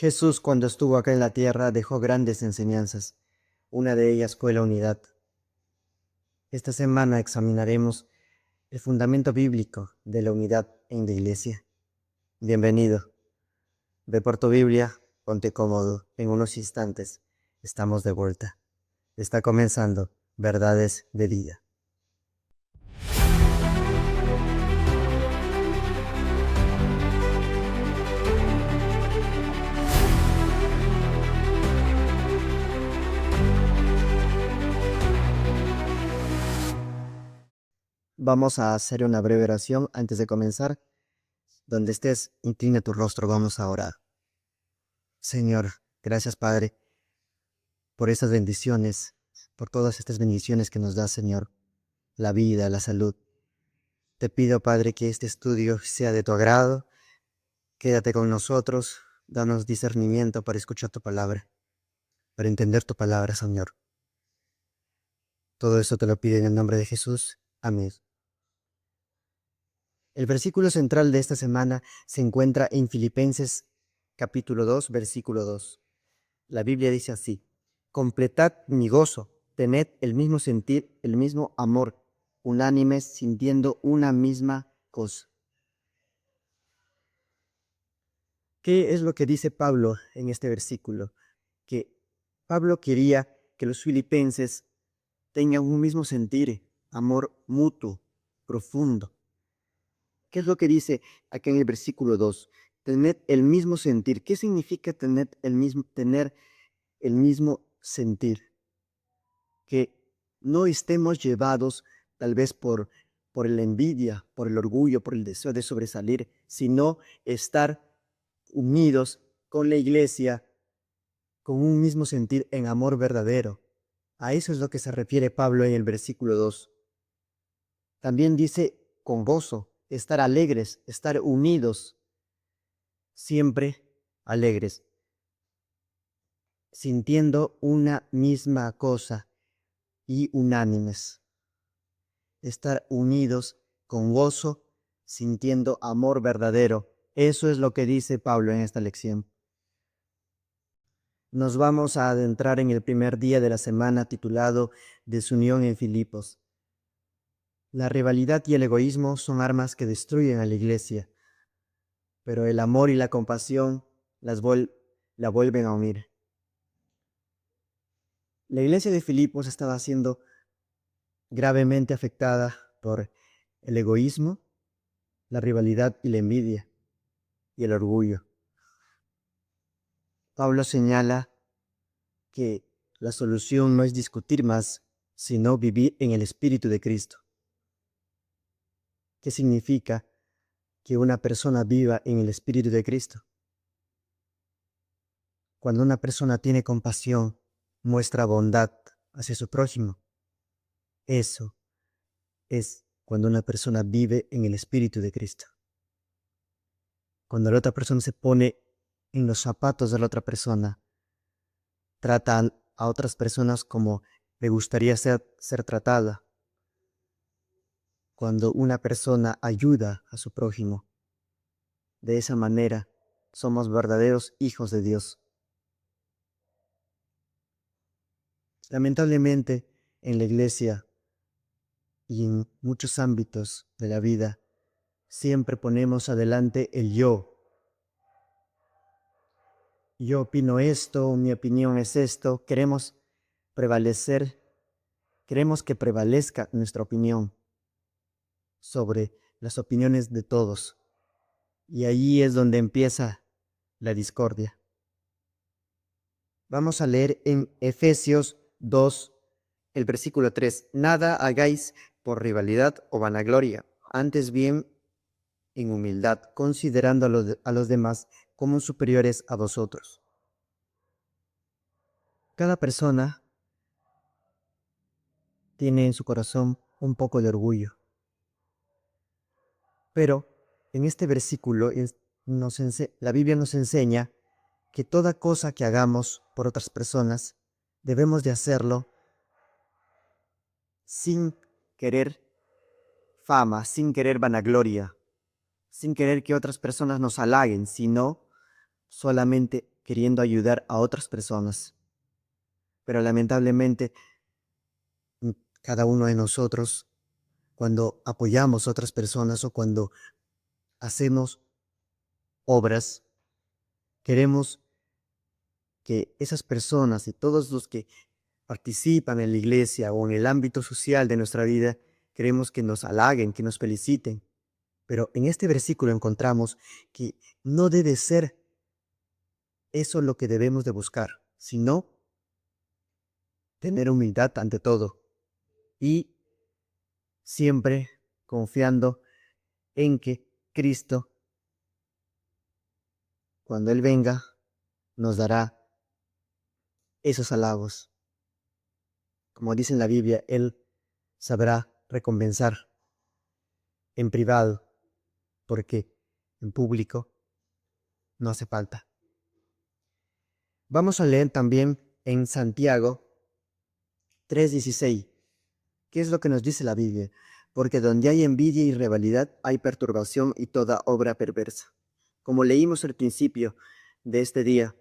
Jesús, cuando estuvo acá en la tierra, dejó grandes enseñanzas. Una de ellas fue la unidad. Esta semana examinaremos el fundamento bíblico de la unidad en la iglesia. Bienvenido. Ve por tu Biblia, ponte cómodo. En unos instantes estamos de vuelta. Está comenzando Verdades de Vida. Vamos a hacer una breve oración antes de comenzar. Donde estés, inclina tu rostro, vamos a orar. Señor, gracias Padre, por estas bendiciones, por todas estas bendiciones que nos da, Señor, la vida, la salud. Te pido, Padre, que este estudio sea de tu agrado. Quédate con nosotros, danos discernimiento para escuchar tu palabra, para entender tu palabra, Señor. Todo eso te lo pido en el nombre de Jesús. Amén. El versículo central de esta semana se encuentra en Filipenses capítulo 2, versículo 2. La Biblia dice así: completad mi gozo, tened el mismo sentir, el mismo amor, unánimes, sintiendo una misma cosa. ¿Qué es lo que dice Pablo en este versículo? Que Pablo quería que los filipenses tengan un mismo sentir, amor mutuo, profundo. ¿Qué es lo que dice acá en el versículo 2? Tened el mismo sentir. ¿Qué significa tener el mismo sentir? Que no estemos llevados tal vez por la envidia, por el orgullo, por el deseo de sobresalir, sino estar unidos con la iglesia, con un mismo sentir en amor verdadero. A eso es lo que se refiere Pablo en el versículo 2. También dice con gozo, estar alegres, estar unidos, siempre alegres, sintiendo una misma cosa y unánimes. Estar unidos con gozo, sintiendo amor verdadero. Eso es lo que dice Pablo en esta lección. Nos vamos a adentrar en el primer día de la semana titulado Desunión en Filipos. La rivalidad y el egoísmo son armas que destruyen a la iglesia, pero el amor y la compasión la vuelven a unir. La iglesia de Filipos estaba siendo gravemente afectada por el egoísmo, la rivalidad y la envidia y el orgullo. Pablo señala que la solución no es discutir más, sino vivir en el Espíritu de Cristo. ¿Qué significa que una persona viva en el Espíritu de Cristo? Cuando una persona tiene compasión, muestra bondad hacia su prójimo. Eso es cuando una persona vive en el Espíritu de Cristo. Cuando la otra persona se pone en los zapatos de la otra persona, trata a otras personas como le gustaría ser tratada. Cuando una persona ayuda a su prójimo, de esa manera somos verdaderos hijos de Dios. Lamentablemente, en la iglesia y en muchos ámbitos de la vida, siempre ponemos adelante el yo. Yo opino esto, mi opinión es esto. Queremos que prevalezca nuestra opinión sobre las opiniones de todos. Y ahí es donde empieza la discordia. Vamos a leer en Efesios 2, el versículo 3. Nada hagáis por rivalidad o vanagloria, antes bien en humildad, considerando a los demás como superiores a vosotros. Cada persona tiene en su corazón un poco de orgullo. Pero en este versículo la Biblia nos enseña que toda cosa que hagamos por otras personas debemos de hacerlo sin querer fama, sin querer vanagloria, sin querer que otras personas nos halaguen, sino solamente queriendo ayudar a otras personas. Pero lamentablemente, cada uno de nosotros, cuando apoyamos a otras personas o cuando hacemos obras, queremos que esas personas y todos los que participan en la iglesia o en el ámbito social de nuestra vida, queremos que nos halaguen, que nos feliciten. Pero en este versículo encontramos que no debe ser eso lo que debemos de buscar, sino tener humildad ante todo y siempre confiando en que Cristo, cuando Él venga, nos dará esos halagos. Como dice en la Biblia, Él sabrá recompensar en privado, porque en público no hace falta. Vamos a leer también en Santiago 3:16. ¿Qué es lo que nos dice la Biblia? Porque donde hay envidia y rivalidad hay perturbación y toda obra perversa. Como leímos al principio de este día,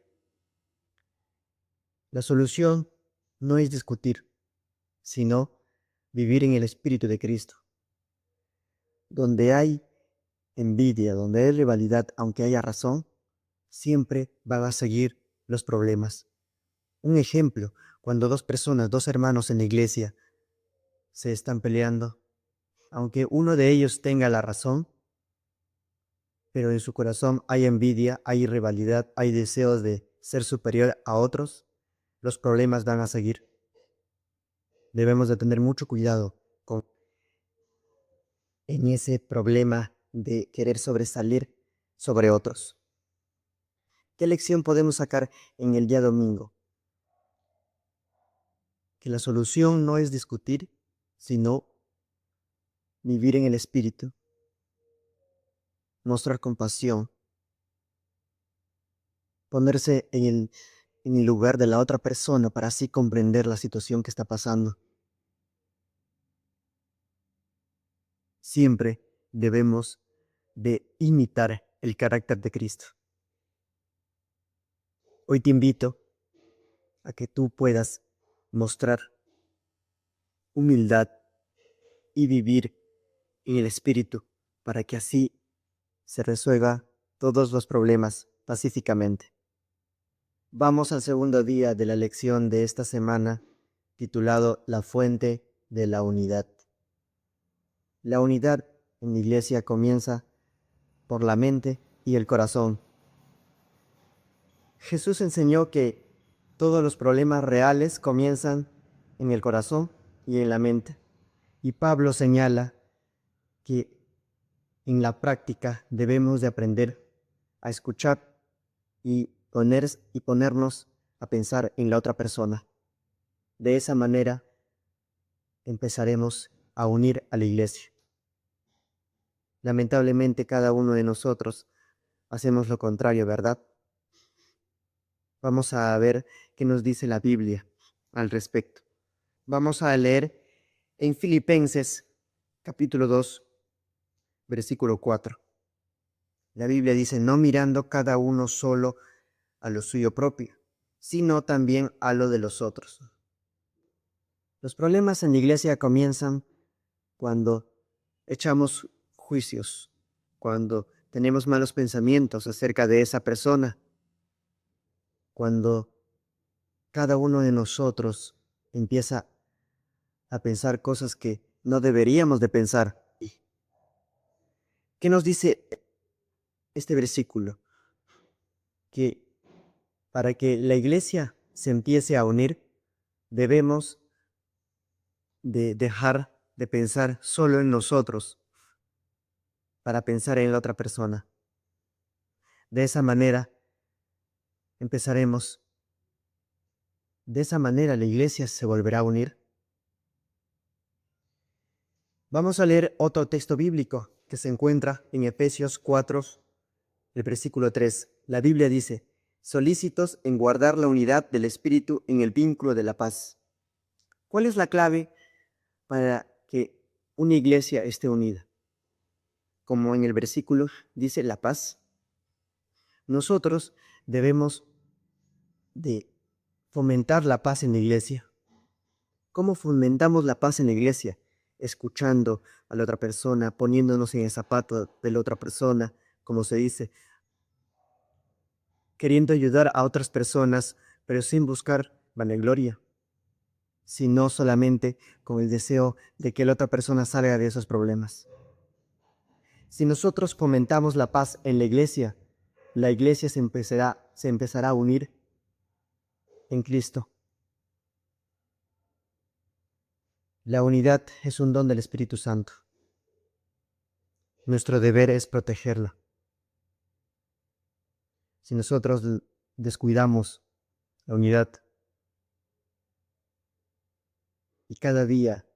la solución no es discutir, sino vivir en el Espíritu de Cristo. Donde hay envidia, donde hay rivalidad, aunque haya razón, siempre van a seguir los problemas. Un ejemplo, cuando dos personas, dos hermanos en la iglesia, se están peleando, aunque uno de ellos tenga la razón, pero en su corazón hay envidia, hay rivalidad, hay deseos de ser superior a otros, los problemas van a seguir. Debemos de tener mucho cuidado en ese problema de querer sobresalir sobre otros. ¿Qué lección podemos sacar en el día domingo? Que la solución no es discutir, sino vivir en el Espíritu, mostrar compasión, ponerse en el lugar de la otra persona para así comprender la situación que está pasando. Siempre debemos de imitar el carácter de Cristo. Hoy te invito a que tú puedas mostrar humildad y vivir en el Espíritu para que así se resuelvan todos los problemas pacíficamente. Vamos al segundo día de la lección de esta semana, titulado La fuente de la unidad. La unidad en la iglesia comienza por la mente y el corazón. Jesús enseñó que todos los problemas reales comienzan en el corazón y en la mente. Y Pablo señala que en la práctica debemos de aprender a escuchar y ponernos a pensar en la otra persona. De esa manera empezaremos a unir a la iglesia. Lamentablemente cada uno de nosotros hacemos lo contrario, ¿verdad? Vamos a ver qué nos dice la Biblia al respecto. Vamos a leer en Filipenses capítulo 2, versículo 4. La Biblia dice, no mirando cada uno solo a lo suyo propio, sino también a lo de los otros. Los problemas en la iglesia comienzan cuando echamos juicios, cuando tenemos malos pensamientos acerca de esa persona, cuando cada uno de nosotros empieza a pensar cosas que no deberíamos de pensar. ¿Qué nos dice este versículo? Que para que la iglesia se empiece a unir, debemos de dejar de pensar solo en nosotros para pensar en la otra persona. De esa manera empezaremos. De esa manera la iglesia se volverá a unir. Vamos a leer otro texto bíblico que se encuentra en Efesios 4, el versículo 3. La Biblia dice, solícitos en guardar la unidad del Espíritu en el vínculo de la paz. ¿Cuál es la clave para que una iglesia esté unida? Como en el versículo dice la paz. Nosotros debemos de fomentar la paz en la iglesia. ¿Cómo fomentamos la paz en la iglesia? Escuchando a la otra persona, poniéndonos en el zapato de la otra persona, como se dice, queriendo ayudar a otras personas, pero sin buscar vanagloria, sino solamente con el deseo de que la otra persona salga de esos problemas. Si nosotros fomentamos la paz en la iglesia se empezará a unir en Cristo. La unidad es un don del Espíritu Santo. Nuestro deber es protegerla. Si nosotros descuidamos la unidad y cada día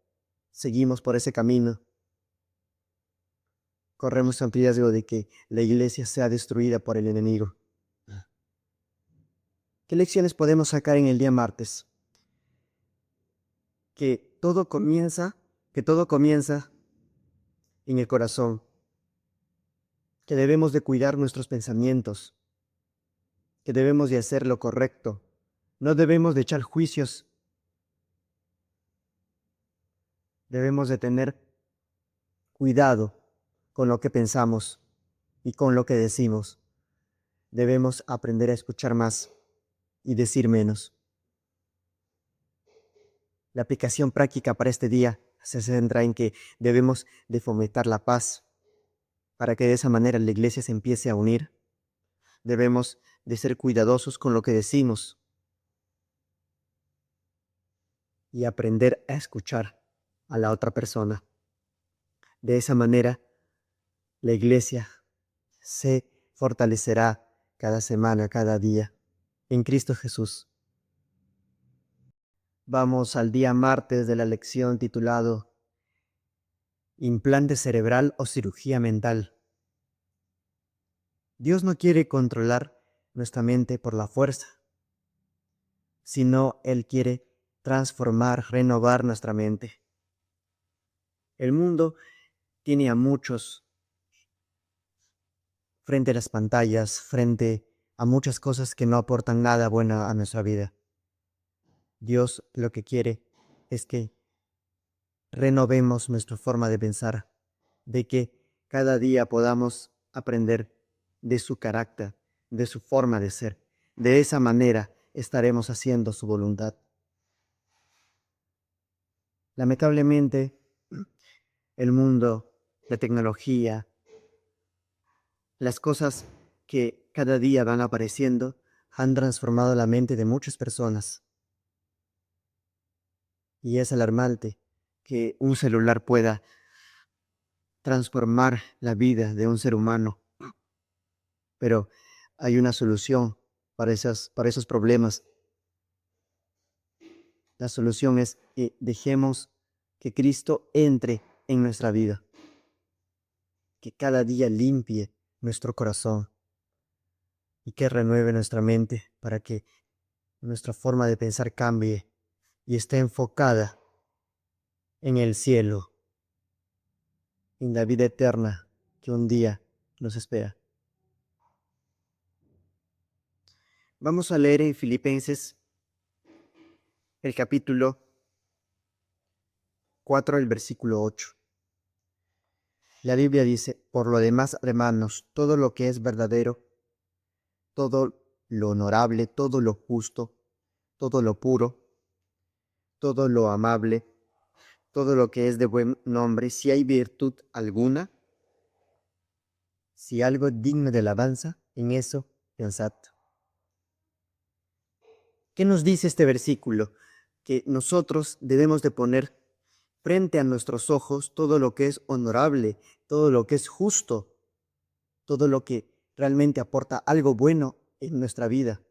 seguimos por ese camino, corremos el riesgo de que la iglesia sea destruida por el enemigo. ¿Qué lecciones podemos sacar en el día martes? Que todo comienza en el corazón, que debemos de cuidar nuestros pensamientos, que debemos de hacer lo correcto, no debemos de echar juicios, debemos de tener cuidado con lo que pensamos y con lo que decimos. Debemos aprender a escuchar más y decir menos. La aplicación práctica para este día se centra en que debemos de fomentar la paz para que de esa manera la iglesia se empiece a unir. Debemos de ser cuidadosos con lo que decimos y aprender a escuchar a la otra persona. De esa manera, la iglesia se fortalecerá cada semana, cada día, en Cristo Jesús. Vamos al día martes de la lección titulado Implante cerebral o cirugía mental. Dios no quiere controlar nuestra mente por la fuerza, sino Él quiere transformar, renovar nuestra mente. El mundo tiene a muchos frente a las pantallas, frente a muchas cosas que no aportan nada bueno a nuestra vida. Dios lo que quiere es que renovemos nuestra forma de pensar, de que cada día podamos aprender de su carácter, de su forma de ser. De esa manera estaremos haciendo su voluntad. Lamentablemente, el mundo, la tecnología, las cosas que cada día van apareciendo han transformado la mente de muchas personas. Y es alarmante que un celular pueda transformar la vida de un ser humano. Pero hay una solución para esos problemas. La solución es que dejemos que Cristo entre en nuestra vida, que cada día limpie nuestro corazón y que renueve nuestra mente para que nuestra forma de pensar cambie y esté enfocada en el cielo, en la vida eterna que un día nos espera. Vamos a leer en Filipenses el capítulo 4, el versículo 8. La Biblia dice, por lo demás, hermanos, todo lo que es verdadero, todo lo honorable, todo lo justo, todo lo puro, todo lo amable, todo lo que es de buen nombre, si hay virtud alguna, si algo digno de alabanza, en eso pensad. ¿Qué nos dice este versículo? Que nosotros debemos de poner frente a nuestros ojos todo lo que es honorable, todo lo que es justo, todo lo que realmente aporta algo bueno en nuestra vida.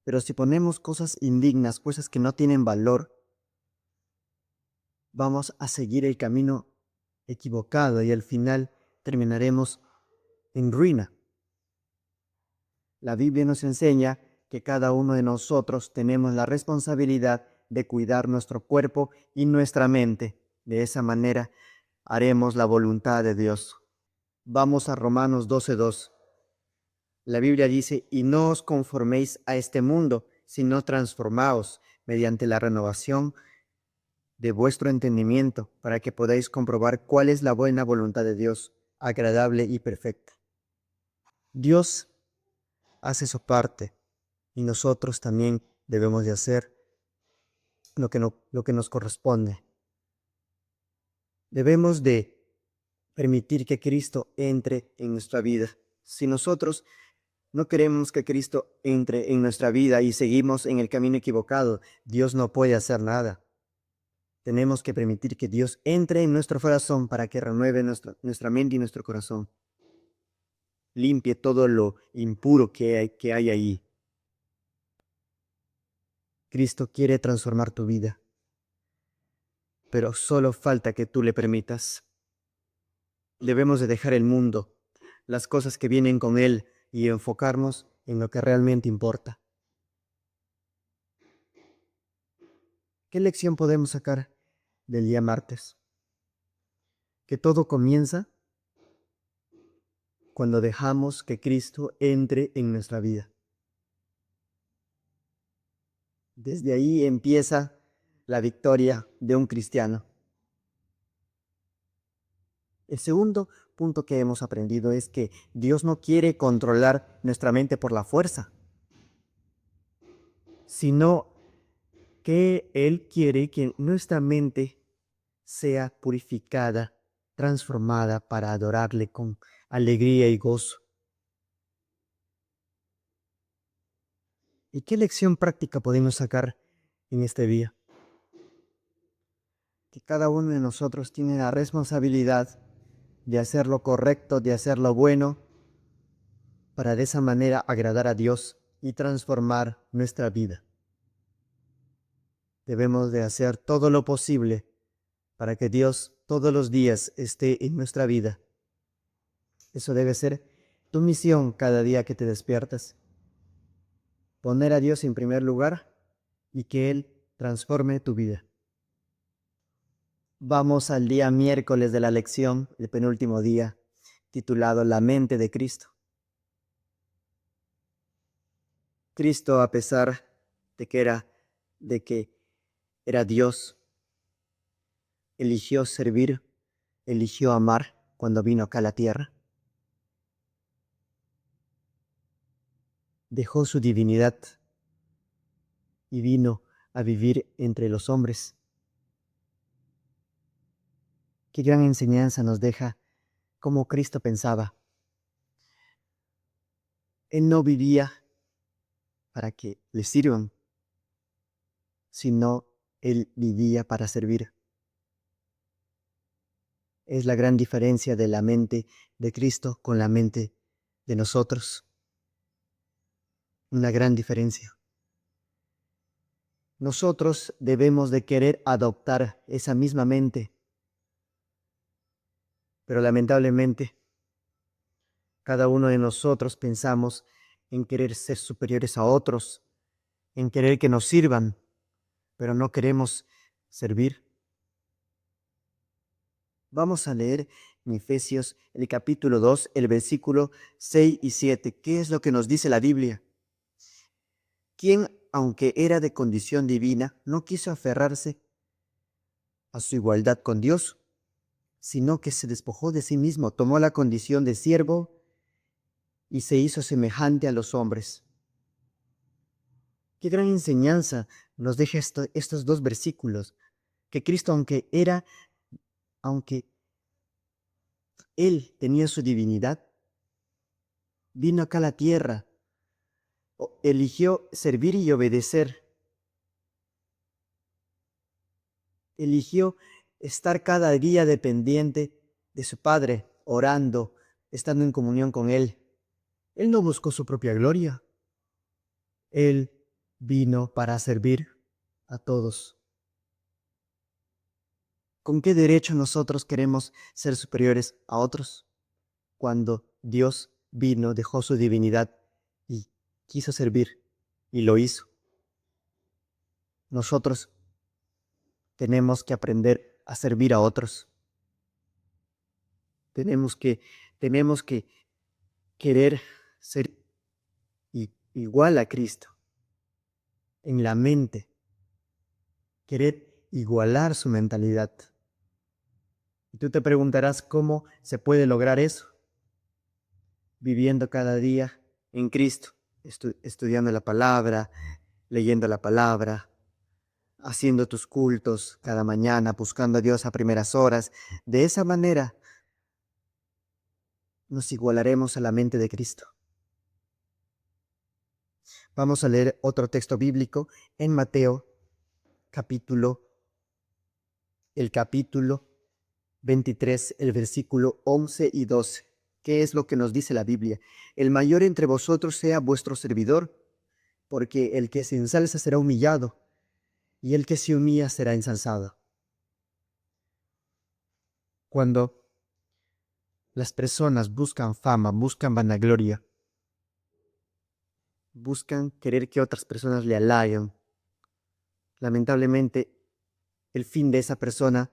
Pero si ponemos cosas indignas, cosas que no tienen valor, vamos a seguir el camino equivocado y al final terminaremos en ruina. La Biblia nos enseña que cada uno de nosotros tenemos la responsabilidad de cuidar nuestro cuerpo y nuestra mente. De esa manera haremos la voluntad de Dios. Vamos a Romanos 12:2. La Biblia dice, y no os conforméis a este mundo, sino transformaos mediante la renovación de vuestro entendimiento, para que podáis comprobar cuál es la buena voluntad de Dios, agradable y perfecta. Dios hace su parte y nosotros también debemos de hacer lo que nos corresponde. Debemos de permitir que Cristo entre en nuestra vida. Si nosotros no queremos que Cristo entre en nuestra vida y seguimos en el camino equivocado, Dios no puede hacer nada. Tenemos que permitir que Dios entre en nuestro corazón para que renueve nuestra mente y nuestro corazón. Limpie todo lo impuro que hay ahí. Cristo quiere transformar tu vida, pero solo falta que tú le permitas. Debemos de dejar el mundo, las cosas que vienen con él y enfocarnos en lo que realmente importa. ¿Qué lección podemos sacar del día martes? Que todo comienza cuando dejamos que Cristo entre en nuestra vida. Desde ahí empieza la victoria de un cristiano. El segundo punto que hemos aprendido es que Dios no quiere controlar nuestra mente por la fuerza, sino que Él quiere que nuestra mente sea purificada, transformada para adorarle con alegría y gozo. ¿Y qué lección práctica podemos sacar en este día? Que cada uno de nosotros tiene la responsabilidad de hacer lo correcto, de hacer lo bueno, para de esa manera agradar a Dios y transformar nuestra vida. Debemos de hacer todo lo posible para que Dios todos los días esté en nuestra vida. Eso debe ser tu misión cada día que te despiertas. Poner a Dios en primer lugar y que Él transforme tu vida. Vamos al día miércoles de la lección, el penúltimo día, titulado La mente de Cristo. Cristo, a pesar de que era Dios, eligió servir, eligió amar cuando vino acá a la tierra. Dejó su divinidad y vino a vivir entre los hombres. Qué gran enseñanza nos deja cómo Cristo pensaba. Él no vivía para que le sirvan, sino Él vivía para servir. Es la gran diferencia de la mente de Cristo con la mente de nosotros. Una gran diferencia. Nosotros debemos de querer adoptar esa misma mente, pero lamentablemente cada uno de nosotros pensamos en querer ser superiores a otros, en querer que nos sirvan, pero no queremos servir. Vamos a leer en Efesios el capítulo 2, el versículo 6 y 7. ¿Qué es lo que nos dice la Biblia? Quien, aunque era de condición divina, no quiso aferrarse a su igualdad con Dios, sino que se despojó de sí mismo, tomó la condición de siervo y se hizo semejante a los hombres. Qué gran enseñanza nos deja estos dos versículos, que Cristo, aunque Él tenía su divinidad, vino acá a la tierra, eligió servir y obedecer, eligió estar cada día dependiente de su Padre, orando, estando en comunión con Él. Él no buscó su propia gloria. Él vino para servir a todos. ¿Con qué derecho nosotros queremos ser superiores a otros? Cuando Dios vino, dejó su divinidad y quiso servir y lo hizo. Nosotros tenemos que aprender a servir a otros. Tenemos que querer ser igual a Cristo, en la mente, querer igualar su mentalidad. Y tú te preguntarás cómo se puede lograr eso, viviendo cada día en Cristo, estudiando la palabra, leyendo la palabra, haciendo tus cultos cada mañana, buscando a Dios a primeras horas. De esa manera nos igualaremos a la mente de Cristo. Vamos a leer otro texto bíblico en Mateo, el capítulo 23, el versículo 11 y 12. ¿Qué es lo que nos dice la Biblia? El mayor entre vosotros sea vuestro servidor, porque el que se ensalza será humillado, y el que se humilla será ensalzado. Cuando las personas buscan fama, buscan vanagloria, buscan querer que otras personas le halaguen, lamentablemente el fin de esa persona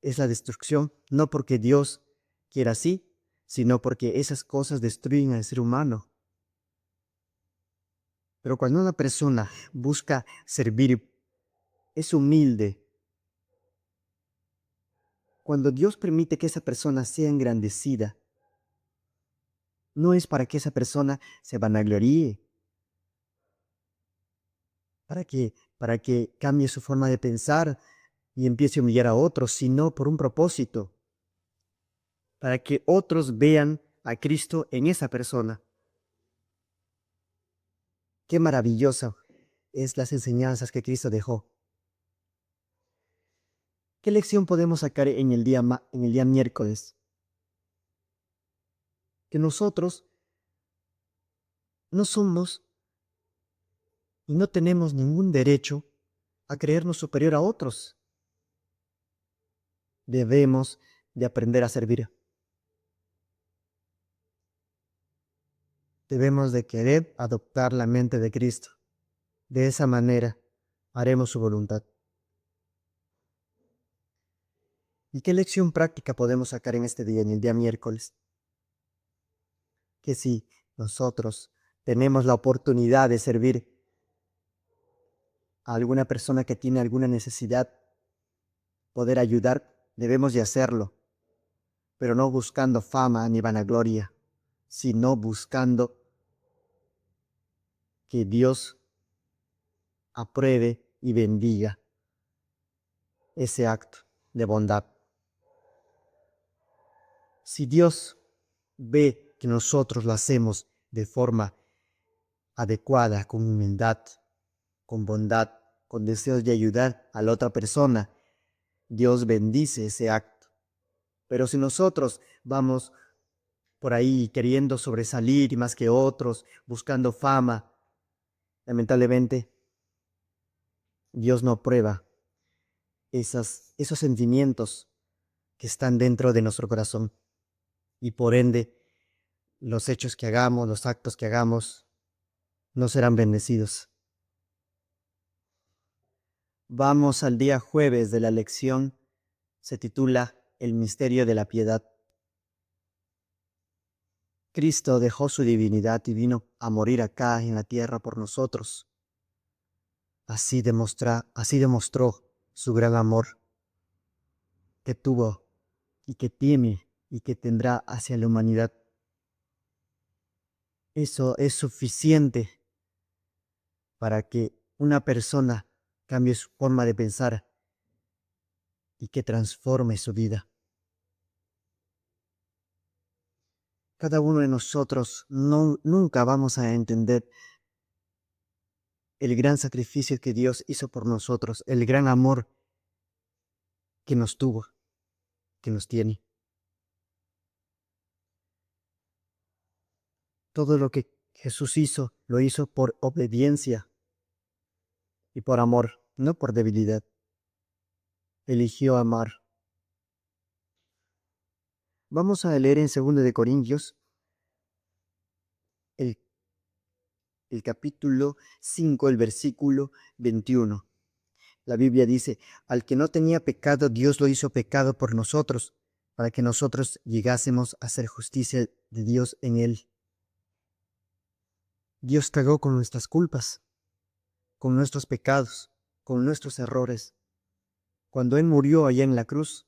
es la destrucción, no porque Dios quiera así, sino porque esas cosas destruyen al ser humano. Pero cuando una persona busca servir, es humilde, cuando Dios permite que esa persona sea engrandecida, no es para que esa persona se vanagloríe, para que cambie su forma de pensar y empiece a humillar a otros, sino por un propósito, para que otros vean a Cristo en esa persona. Qué maravillosa es las enseñanzas que Cristo dejó. ¿Qué lección podemos sacar en el día miércoles? Que nosotros no somos y no tenemos ningún derecho a creernos superior a otros. Debemos de aprender a servir. Debemos de querer adoptar la mente de Cristo. De esa manera haremos su voluntad. ¿Y qué lección práctica podemos sacar en este día, en el día miércoles? Que si nosotros tenemos la oportunidad de servir a alguna persona que tiene alguna necesidad, poder ayudar, debemos de hacerlo, pero no buscando fama ni vanagloria, sino buscando que Dios apruebe y bendiga ese acto de bondad. Si Dios ve que nosotros lo hacemos de forma adecuada, con humildad, con bondad, con deseos de ayudar a la otra persona, Dios bendice ese acto. Pero si nosotros vamos por ahí queriendo sobresalir y más que otros, buscando fama, lamentablemente Dios no aprueba esos sentimientos que están dentro de nuestro corazón. Y por ende, los hechos que hagamos, los actos que hagamos, no serán bendecidos. Vamos al día jueves de la lección. Se titula El misterio de la piedad. Cristo dejó su divinidad y vino a morir acá en la tierra por nosotros. Así demostró su gran amor que tuvo y que tiene y que tendrá hacia la humanidad. Eso es suficiente para que una persona cambie su forma de pensar y que transforme su vida. Cada uno de nosotros nunca vamos a entender el gran sacrificio que Dios hizo por nosotros, el gran amor que nos tuvo, que nos tiene. Todo lo que Jesús hizo, lo hizo por obediencia y por amor, no por debilidad. Eligió amar. Vamos a leer en 2 de Corintios el capítulo 5, el versículo 21. La Biblia dice, al que no tenía pecado, Dios lo hizo pecado por nosotros, para que nosotros llegásemos a hacer justicia de Dios en él. Dios cargó con nuestras culpas, con nuestros pecados, con nuestros errores. Cuando Él murió allá en la cruz,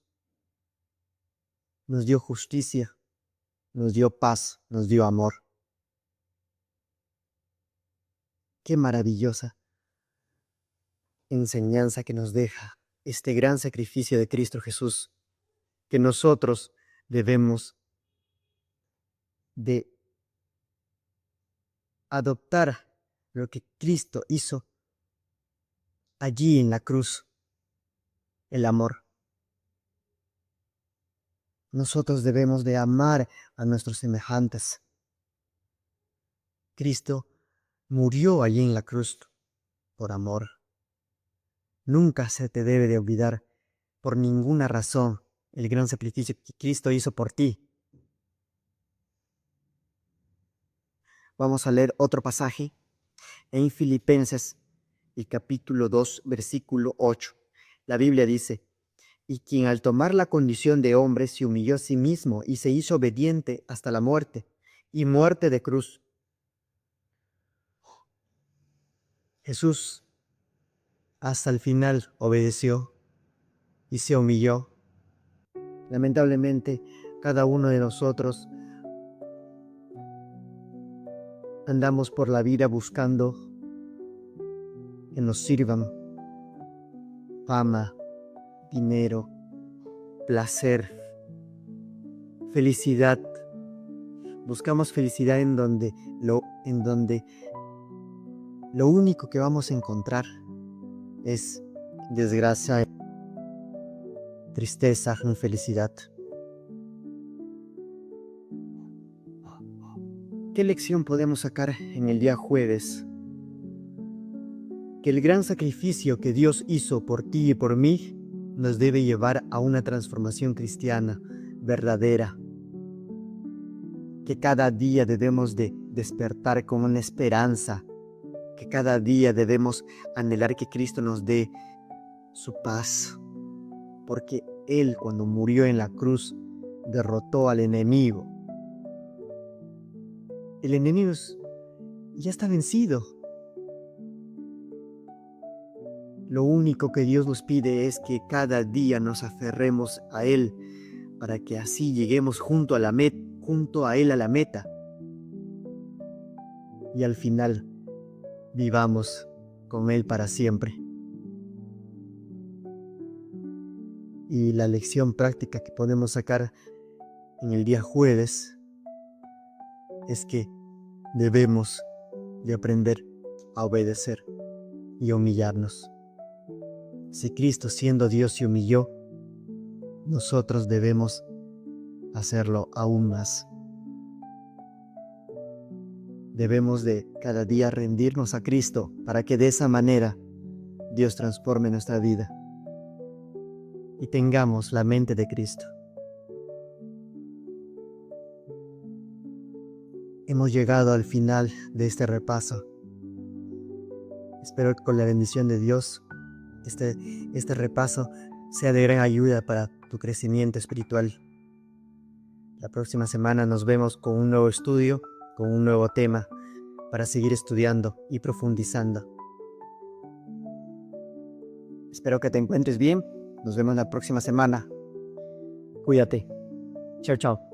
nos dio justicia, nos dio paz, nos dio amor. Qué maravillosa enseñanza que nos deja este gran sacrificio de Cristo Jesús, que nosotros debemos de adoptar lo que Cristo hizo allí en la cruz, el amor. Nosotros debemos de amar a nuestros semejantes. Cristo murió allí en la cruz por amor. Nunca se te debe de olvidar por ninguna razón el gran sacrificio que Cristo hizo por ti. Vamos a leer otro pasaje en Filipenses, el capítulo 2, versículo 8. La Biblia dice: y quien al tomar la condición de hombre se humilló a sí mismo y se hizo obediente hasta la muerte, y muerte de cruz. Jesús hasta el final obedeció y se humilló. Lamentablemente, cada uno de nosotros andamos por la vida buscando que nos sirvan fama, dinero, placer, felicidad. Buscamos felicidad en donde lo único que vamos a encontrar es desgracia, tristeza, infelicidad. ¿Qué lección podemos sacar en el día jueves? Que el gran sacrificio que Dios hizo por ti y por mí nos debe llevar a una transformación cristiana verdadera. Que cada día debemos de despertar con una esperanza. Que cada día debemos anhelar que Cristo nos dé su paz. Porque Él, cuando murió en la cruz, derrotó al enemigo. El enemigo ya está vencido. Lo único que Dios nos pide es que cada día nos aferremos a Él para que así lleguemos junto a Él a la meta. Y al final vivamos con Él para siempre. Y la lección práctica que podemos sacar en el día jueves es que debemos de aprender a obedecer y humillarnos. Si Cristo, siendo Dios, se humilló, nosotros debemos hacerlo aún más. Debemos de cada día rendirnos a Cristo para que de esa manera Dios transforme nuestra vida y tengamos la mente de Cristo. Hemos llegado al final de este repaso. Espero que con la bendición de Dios este repaso sea de gran ayuda para tu crecimiento espiritual. La próxima semana nos vemos con un nuevo estudio, con un nuevo tema, para seguir estudiando y profundizando. Espero que te encuentres bien. Nos vemos la próxima semana. Cuídate. Chao, chao.